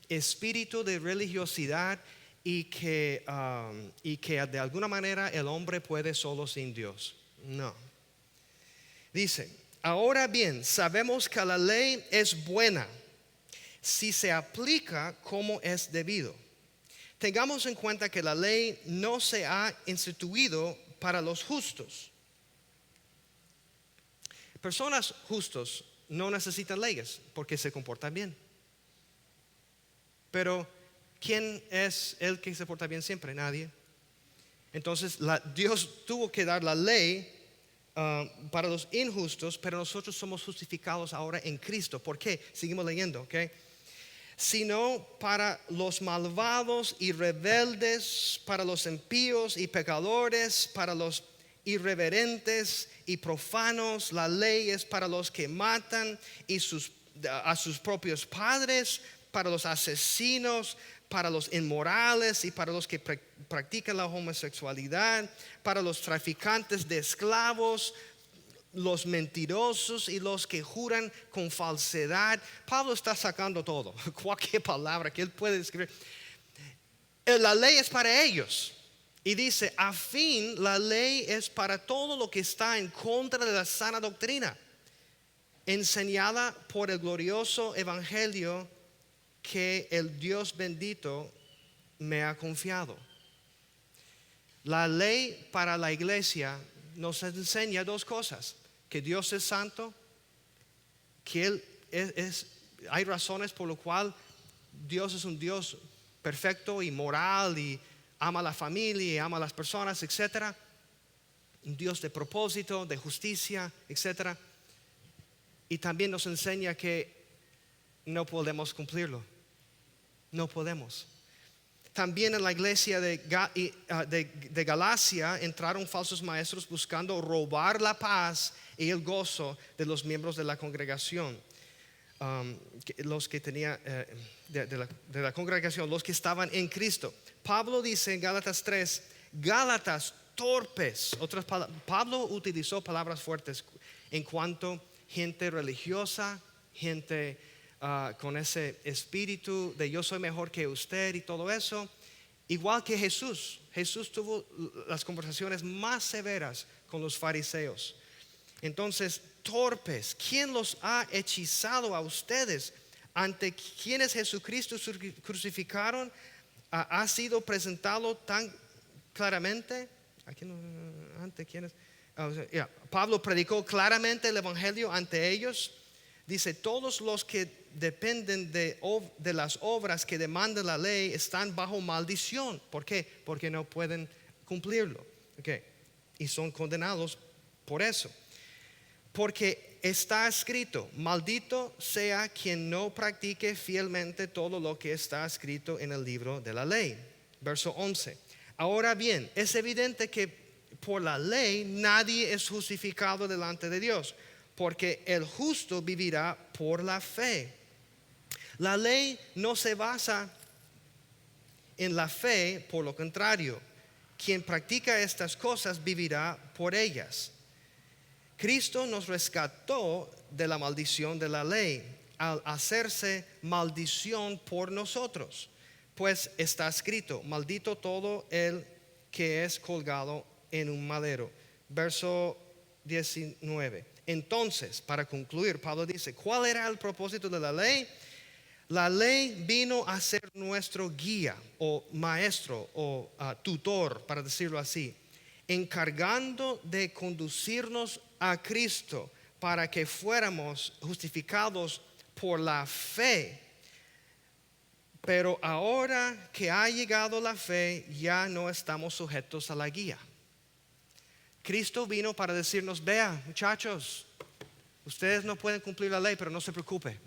espíritu de religiosidad y que de alguna manera el hombre puede solo sin Dios. No. Dice: ahora bien, sabemos que la ley es buena si se aplica como es debido. Tengamos en cuenta que la ley no se ha instituido para los justos. Personas justos no necesitan leyes porque se comportan bien. Pero ¿quién es el que se porta bien siempre? Nadie. Entonces Dios tuvo que dar la ley para los injustos, pero nosotros somos justificados ahora en Cristo. ¿Por qué? Seguimos leyendo, ¿ok? Sino para los malvados y rebeldes, para los impíos y pecadores, para los irreverentes y profanos. La ley es para los que matan a sus propios padres, para los asesinos, para los inmorales y para los que practican la homosexualidad, para los traficantes de esclavos, los mentirosos y los que juran con falsedad. Pablo está sacando todo, cualquier palabra que él puede escribir. La ley es para ellos. Y dice, a fin la ley es para todo lo que está en contra de la sana doctrina, enseñada por el glorioso evangelio que el Dios bendito me ha confiado. La ley para la iglesia nos enseña dos cosas: que Dios es santo, que Él hay razones por lo cual Dios es un Dios perfecto y moral y ama a la familia y ama a las personas, etcétera. Un Dios de propósito, de justicia, etcétera. Y también nos enseña que no podemos cumplirlo. No podemos. También en la iglesia de Galacia entraron falsos maestros buscando robar la paz y el gozo de los miembros de la congregación. Los que tenían de la congregación, los que estaban en Cristo. Pablo dice en Gálatas 3, Gálatas torpes. Pablo utilizó palabras fuertes en cuanto gente religiosa, gente con ese espíritu de yo soy mejor que usted y todo eso. Igual que Jesús tuvo las conversaciones más severas con los fariseos. Entonces, torpes, ¿quién los ha hechizado a ustedes? Ante quienes Jesucristo crucificaron, ha sido presentado tan claramente. ¿Ante quiénes? Pablo predicó claramente el evangelio ante ellos. Dice, todos los que dependen de las obras que demanda la ley están bajo maldición. ¿Por qué? Porque no pueden cumplirlo. Okay. Y son condenados por eso. Porque está escrito, maldito sea quien no practique fielmente todo lo que está escrito en el libro de la ley. Verso 11. Ahora bien, es evidente que por la ley nadie es justificado delante de Dios, porque el justo vivirá por la fe. La ley no se basa en la fe, por lo contrario, quien practica estas cosas vivirá por ellas. Cristo nos rescató de la maldición de la ley al hacerse maldición por nosotros, pues está escrito, maldito todo el que es colgado en un madero. Verso 19. Entonces, para concluir, Pablo dice, ¿cuál era el propósito de la ley? La ley vino a ser nuestro guía o maestro o tutor, para decirlo así, encargando de conducirnos a Cristo para que fuéramos justificados por la fe. Pero ahora que ha llegado la fe, ya no estamos sujetos a la guía. Cristo vino para decirnos, vea, muchachos, ustedes no pueden cumplir la ley, pero no se preocupe,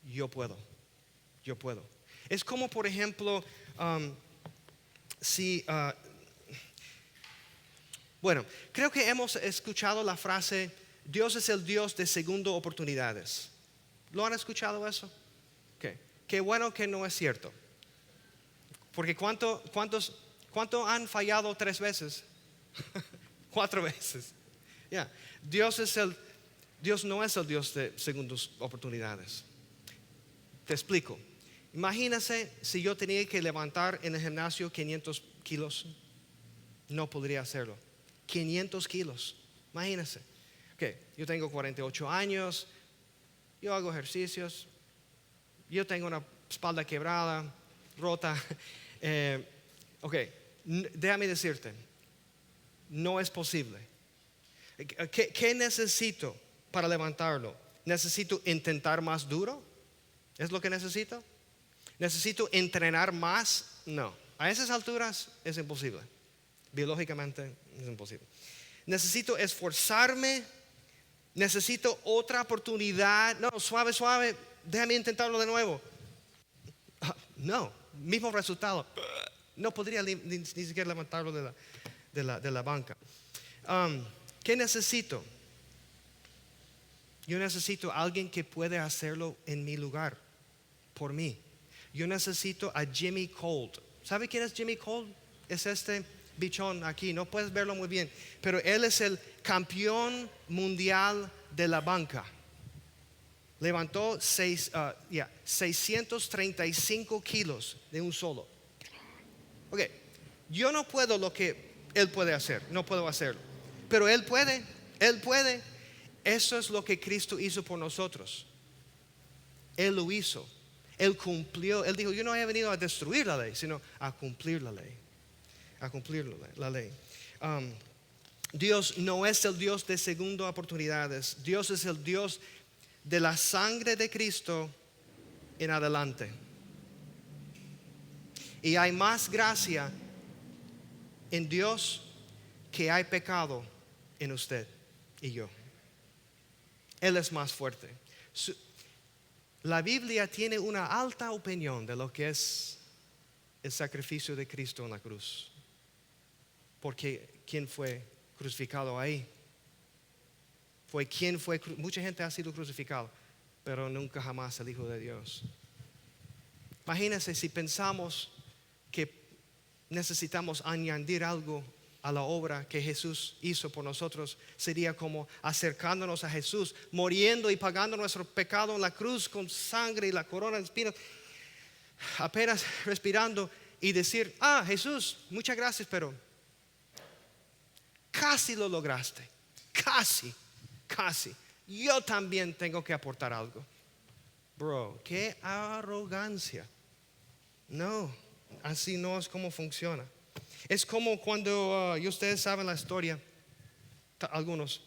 yo puedo. Es como, por ejemplo, creo que hemos escuchado la frase, Dios es el Dios de segunda oportunidades. ¿Lo han escuchado eso? Okay. Qué bueno que no es cierto. Porque ¿cuánto han fallado 3 veces? 4 veces. Yeah. Dios no es el Dios de segundas oportunidades. Te explico. Imagínese si yo tenía que levantar en el gimnasio 500 kilos. No podría hacerlo. 500 kilos. Imagínese. Okay. Yo tengo 48 años. Yo hago ejercicios. Yo tengo una espalda quebrada, rota. Déjame decirte. No es posible. ¿Qué necesito para levantarlo? ¿Necesito intentar más duro? ¿Es lo que necesito? ¿Necesito entrenar más? No. A esas alturas es imposible. Biológicamente es imposible. ¿Necesito esforzarme? ¿Necesito otra oportunidad? No, suave. Déjame intentarlo de nuevo. No, mismo resultado. No podría ni siquiera levantarlo de la banca. ¿Qué necesito? Yo necesito a alguien que pueda hacerlo en mi lugar, por mí. Yo necesito a Jimmy Colt. ¿Sabe quién es Jimmy Colt? Es este bichón aquí, no puedes verlo muy bien, pero él es el campeón mundial de la banca. Levantó 635 kilos de un solo. Ok, Yo no puedo lo que Él puede hacer, no puedo hacerlo. Pero Él puede, Él puede. Eso es lo que Cristo hizo por nosotros. Él lo hizo. Él cumplió. Él dijo, yo no he venido a destruir la ley, sino a cumplir la ley. A cumplir la ley. Dios no es el Dios de segunda oportunidades. Dios es el Dios de la sangre de Cristo en adelante. Y hay más gracia en Dios que hay pecado en usted y yo. Él es más fuerte. La Biblia tiene una alta opinión de lo que es el sacrificio de Cristo en la cruz. Porque ¿quién fue crucificado ahí? Mucha gente ha sido crucificado, pero nunca jamás el Hijo de Dios. Imagínense si pensamos que necesitamos añadir algo a la obra que Jesús hizo por nosotros. Sería como acercándonos a Jesús, muriendo y pagando nuestro pecado en la cruz con sangre y la corona de espinas, apenas respirando y decir, Jesús, muchas gracias, pero casi lo lograste, casi. Yo también tengo que aportar algo. Bro, qué arrogancia. No, así no es como funciona. Es como cuando, y ustedes saben la historia, algunos.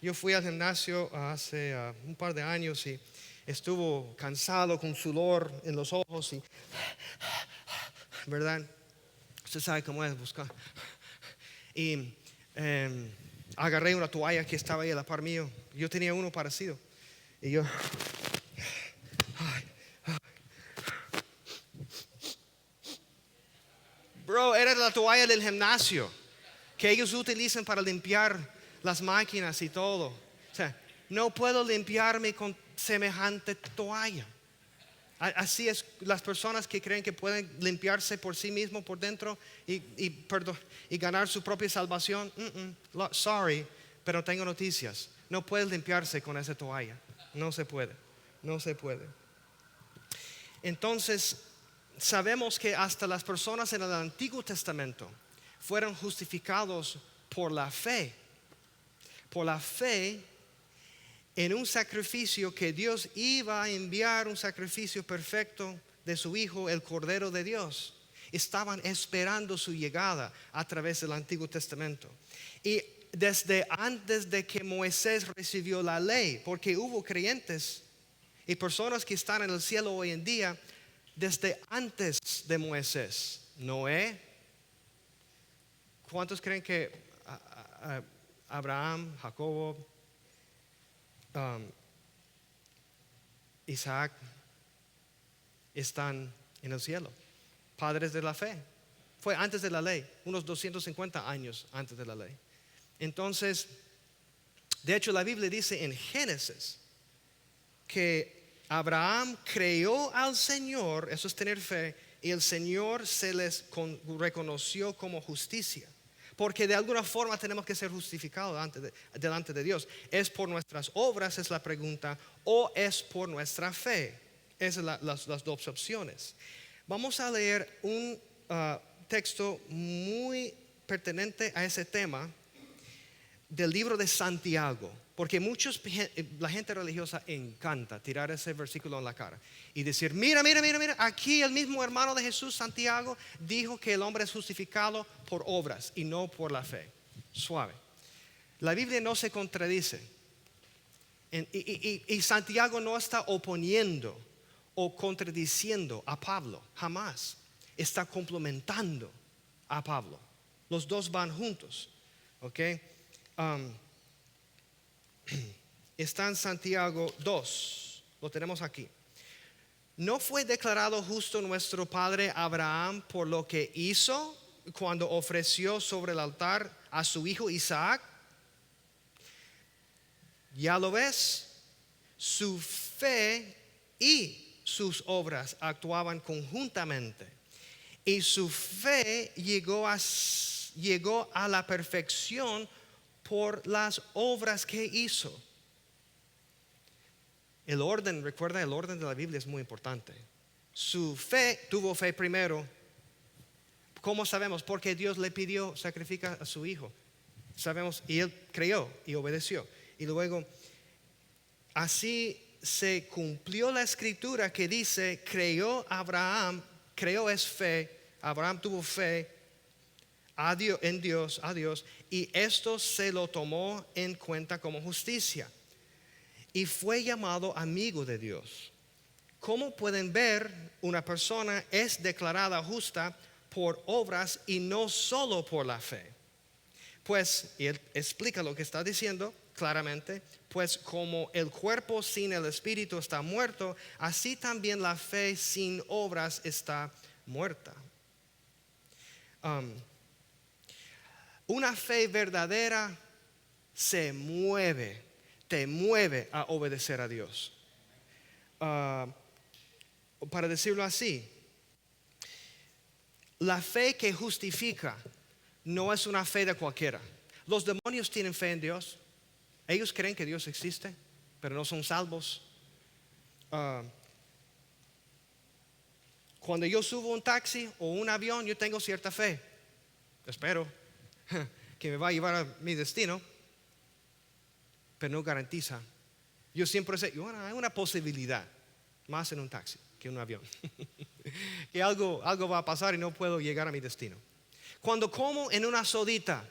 Yo fui al gimnasio hace un par de años y estuvo cansado con sudor en los ojos y, ¿verdad? Usted sabe cómo es buscar. Y agarré una toalla que estaba ahí a la par mío. Yo tenía uno parecido. Y yo, bro, era la toalla del gimnasio que ellos utilizan para limpiar las máquinas y todo. O sea, no puedo limpiarme con semejante toalla. Así es las personas que creen que pueden limpiarse por sí mismos por dentro y ganar su propia salvación. Sorry, pero tengo noticias. No puedes limpiarse con esa toalla. No se puede. Entonces, sabemos que hasta las personas en el Antiguo Testamento fueron justificados por la fe. Por la fe en un sacrificio que Dios iba a enviar, un sacrificio perfecto de su Hijo, el Cordero de Dios. Estaban esperando su llegada a través del Antiguo Testamento. Y desde antes de que Moisés recibió la ley, porque hubo creyentes y personas que están en el cielo hoy en día, desde antes de Moisés. Noé. ¿Cuántos creen que Abraham, Jacobo, Isaac están en el cielo? Padres de la fe. Fue antes de la ley, unos 250 años antes de la ley. Entonces, de hecho la Biblia dice en Génesis que Abraham creyó al Señor, eso es tener fe, y el Señor se les reconoció como justicia. Porque de alguna forma tenemos que ser justificados delante de Dios. ¿Es por nuestras obras, es la pregunta, o es por nuestra fe? Esas son las dos opciones. Vamos a leer un texto muy pertinente a ese tema del libro de Santiago. Porque la gente religiosa encanta tirar ese versículo en la cara y decir, mira, aquí el mismo hermano de Jesús, Santiago, dijo que el hombre es justificado por obras y no por la fe. Suave. La Biblia no se contradice. Y Santiago no está oponiendo o contradiciendo a Pablo, jamás. Está complementando a Pablo. Los dos van juntos. ¿Ok? Está en Santiago 2, lo tenemos aquí. ¿No fue declarado justo nuestro padre Abraham por lo que hizo cuando ofreció sobre el altar a su hijo Isaac? ¿Ya lo ves? Su fe y sus obras actuaban conjuntamente. Y su fe llegó a la perfección por las obras que hizo. El orden, recuerda, el orden de la Biblia es muy importante. Su fe, tuvo fe primero ¿Cómo sabemos? Porque Dios le pidió sacrificar a su hijo. Sabemos, y él creyó y obedeció. Y luego, así se cumplió la escritura que dice, creyó Abraham, creyó es fe, Abraham tuvo fe a Dios, a Dios, y esto se lo tomó en cuenta como justicia. Y fue llamado amigo de Dios. Como pueden ver, una persona es declarada justa por obras y no solo por la fe. Pues, y él explica lo que está diciendo claramente, pues como el cuerpo sin el espíritu está muerto, así también la fe sin obras está muerta. Una fe verdadera te mueve a obedecer a Dios. Para decirlo así, la fe que justifica no es una fe de cualquiera. Los demonios tienen fe en Dios. Ellos creen que Dios existe, pero no son salvos. Cuando yo subo un taxi o un avión, yo tengo cierta fe. Espero que me va a llevar a mi destino, pero no garantiza. Yo siempre sé, bueno, hay una posibilidad más en un taxi que en un avión. Que algo va a pasar y no puedo llegar a mi destino. Cuando como en una sodita,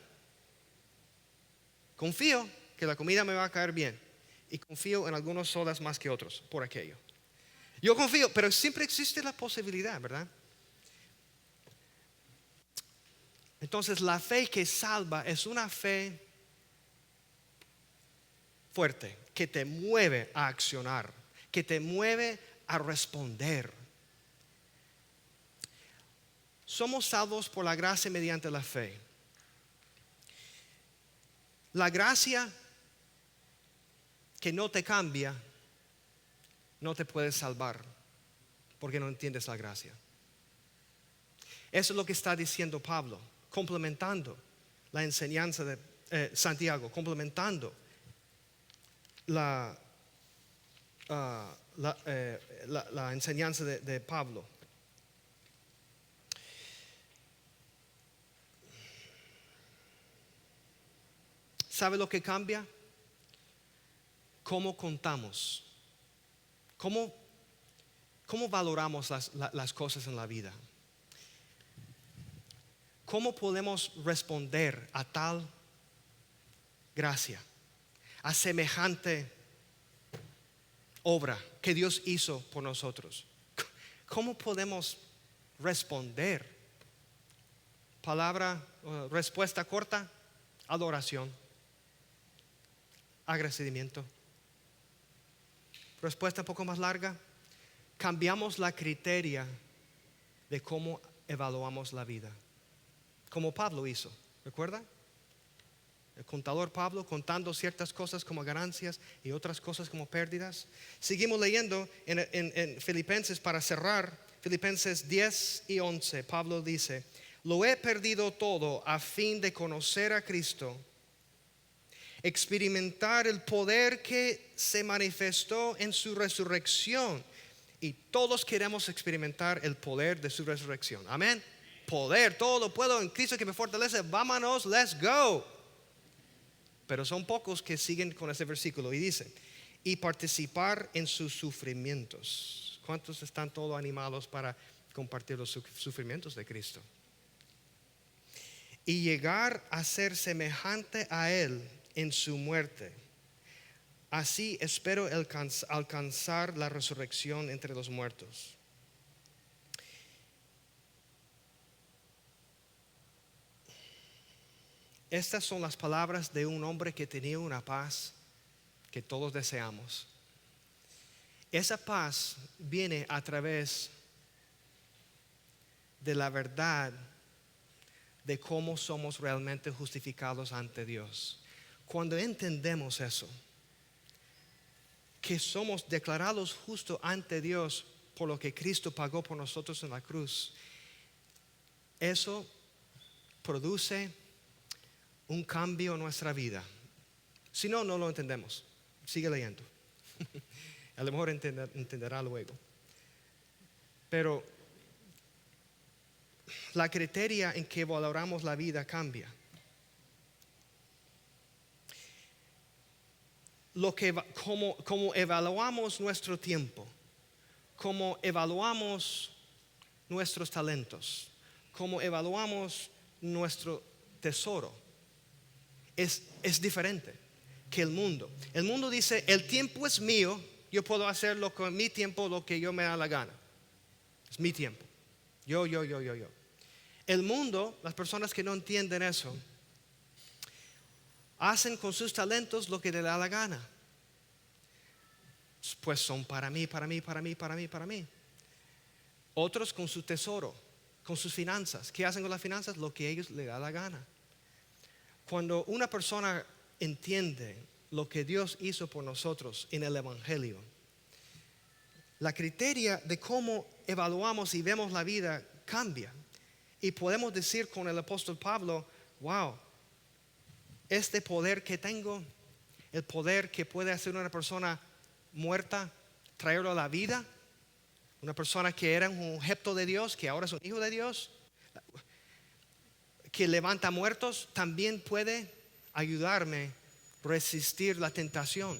confío que la comida me va a caer bien. Y confío en algunos sodas más que otros por aquello. Yo confío, pero siempre existe la posibilidad, ¿verdad? Entonces la fe que salva es una fe fuerte, que te mueve a accionar, que te mueve a responder. Somos salvos por la gracia mediante la fe. La gracia que no te cambia no te puede salvar porque no entiendes la gracia. Eso es lo que está diciendo Pablo, complementando la enseñanza de Santiago, complementando la enseñanza de Pablo. ¿Sabe lo que cambia? ¿Cómo contamos? ¿Cómo valoramos las cosas en la vida? ¿Cómo podemos responder a tal gracia, a semejante obra que Dios hizo por nosotros? ¿Cómo podemos responder? Respuesta corta: adoración, agradecimiento. Respuesta un poco más larga: cambiamos la criteria de cómo evaluamos la vida, como Pablo hizo. ¿Recuerda? El contador Pablo contando ciertas cosas como ganancias y otras cosas como pérdidas. Seguimos leyendo en Filipenses para cerrar. Filipenses 10 y 11. Pablo dice: lo he perdido todo a fin de conocer a Cristo, experimentar el poder que se manifestó en su resurrección. Y todos queremos experimentar el poder de su resurrección. Amén. Poder, todo lo puedo en Cristo que me fortalece. Vámonos, let's go. Pero son pocos que siguen con ese versículo y dice: y participar en sus sufrimientos. ¿Cuántos están todos animados para compartir los sufrimientos de Cristo? Y llegar a ser semejante a Él en su muerte. Así espero alcanzar la resurrección entre los muertos. Estas son las palabras de un hombre que tenía una paz que todos deseamos. Esa paz viene a través de la verdad de cómo somos realmente justificados ante Dios. Cuando entendemos eso, que somos declarados justos ante Dios por lo que Cristo pagó por nosotros en la cruz, eso produce un cambio en nuestra vida. Si no, no lo entendemos. Sigue leyendo. A lo mejor entenderá luego. Pero la criteria en que valoramos la vida cambia. Como evaluamos nuestro tiempo, como evaluamos nuestros talentos, como evaluamos nuestro tesoro, es diferente que el mundo. El mundo dice, el tiempo es mío, yo puedo hacer con mi tiempo lo que yo me da la gana. Es mi tiempo. Yo. El mundo, las personas que no entienden eso, hacen con sus talentos lo que les da la gana. Pues son para mí. Otros con su tesoro, con sus finanzas. ¿Qué hacen con las finanzas? Lo que a ellos les da la gana. Cuando una persona entiende lo que Dios hizo por nosotros en el Evangelio, la criteria de cómo evaluamos y vemos la vida cambia. Y podemos decir con el apóstol Pablo, wow, este poder que tengo, el poder que puede hacer una persona muerta, traerlo a la vida, una persona que era un objeto de Dios, que ahora es un hijo de Dios, que levanta muertos, también puede ayudarme a resistir la tentación.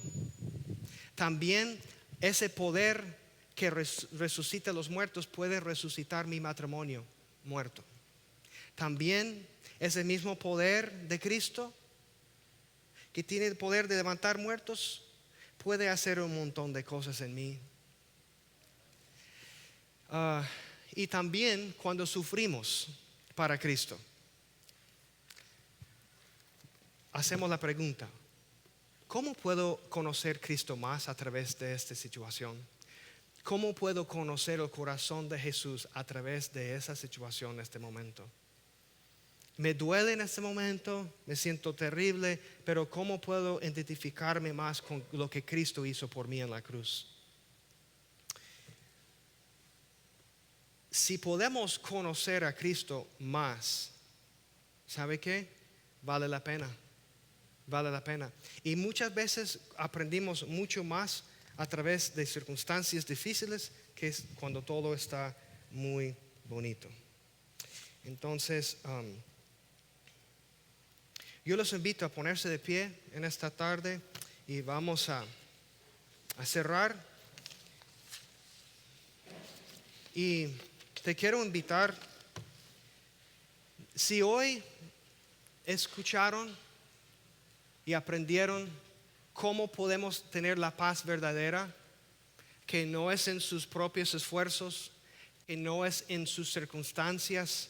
También ese poder que resucita a los muertos puede resucitar mi matrimonio muerto. También ese mismo poder de Cristo, que tiene el poder de levantar muertos, puede hacer un montón de cosas en mí. Y también cuando sufrimos para Cristo, hacemos la pregunta, ¿cómo puedo conocer a Cristo más a través de esta situación? ¿Cómo puedo conocer el corazón de Jesús a través de esa situación en este momento? Me duele en este momento, me siento terrible, pero ¿cómo puedo identificarme más con lo que Cristo hizo por mí en la cruz? Si podemos conocer a Cristo más, ¿sabe qué? Vale la pena. Y muchas veces aprendimos mucho más a través de circunstancias difíciles que es cuando todo está muy bonito. Entonces, yo los invito a ponerse de pie en esta tarde y vamos a cerrar. Y te quiero invitar, si hoy escucharon y aprendieron cómo podemos tener la paz verdadera, que no es en sus propios esfuerzos, que no es en sus circunstancias,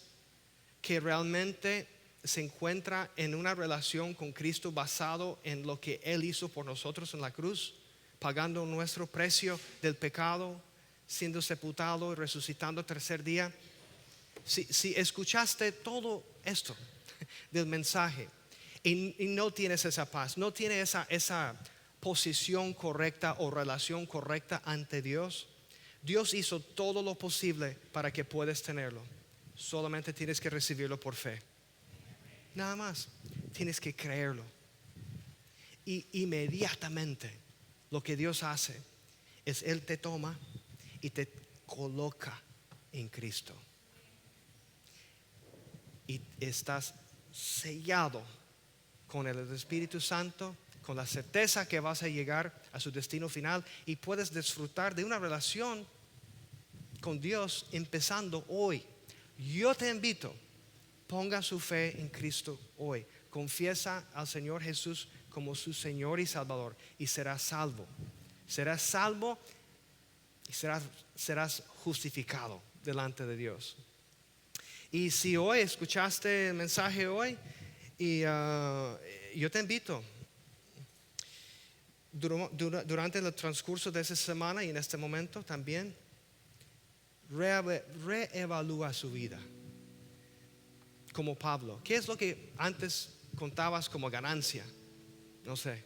que realmente se encuentra en una relación con Cristo basado en lo que Él hizo por nosotros en la cruz, pagando nuestro precio del pecado, siendo sepultado y resucitando el tercer día. Si escuchaste todo esto del mensaje y no tienes esa paz, no tienes esa posición correcta o relación correcta ante Dios, Dios hizo todo lo posible para que puedas tenerlo. Solamente tienes que recibirlo por fe. Nada más, tienes que creerlo. Y inmediatamente lo que Dios hace es Él te toma y te coloca en Cristo. Y estás sellado con el Espíritu Santo, con la certeza que vas a llegar a su destino final y puedes disfrutar de una relación con Dios empezando hoy. Yo te invito, ponga su fe en Cristo hoy. Confiesa al Señor Jesús como su Señor y Salvador y serás salvo. Serás salvo y serás justificado delante de Dios. Y si hoy escuchaste el mensaje hoy, y yo te invito, durante el transcurso de esa semana y en este momento también, reevalúa su vida. Como Pablo, ¿qué es lo que antes contabas como ganancia? No sé.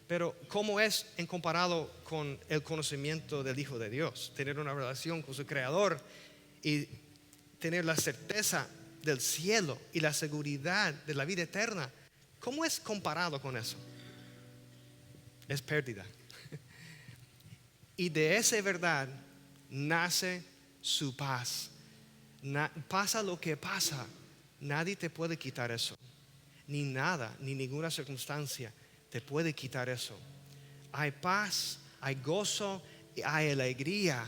Pero ¿cómo es en comparado con el conocimiento del Hijo de Dios? Tener una relación con su Creador y tener la certeza del cielo y la seguridad de la vida eterna. ¿Cómo es comparado con eso? Es pérdida. Y de esa verdad nace su paz, Pasa lo que pasa, nadie te puede quitar eso. Ni nada, ni ninguna circunstancia te puede quitar eso. Hay paz, hay gozo, y hay alegría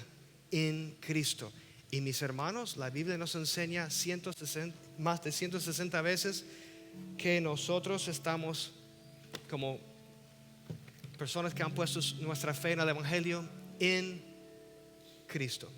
en Cristo. Y mis hermanos, la Biblia nos enseña más de 160 veces que nosotros estamos como personas que han puesto nuestra fe en el Evangelio en Cristo.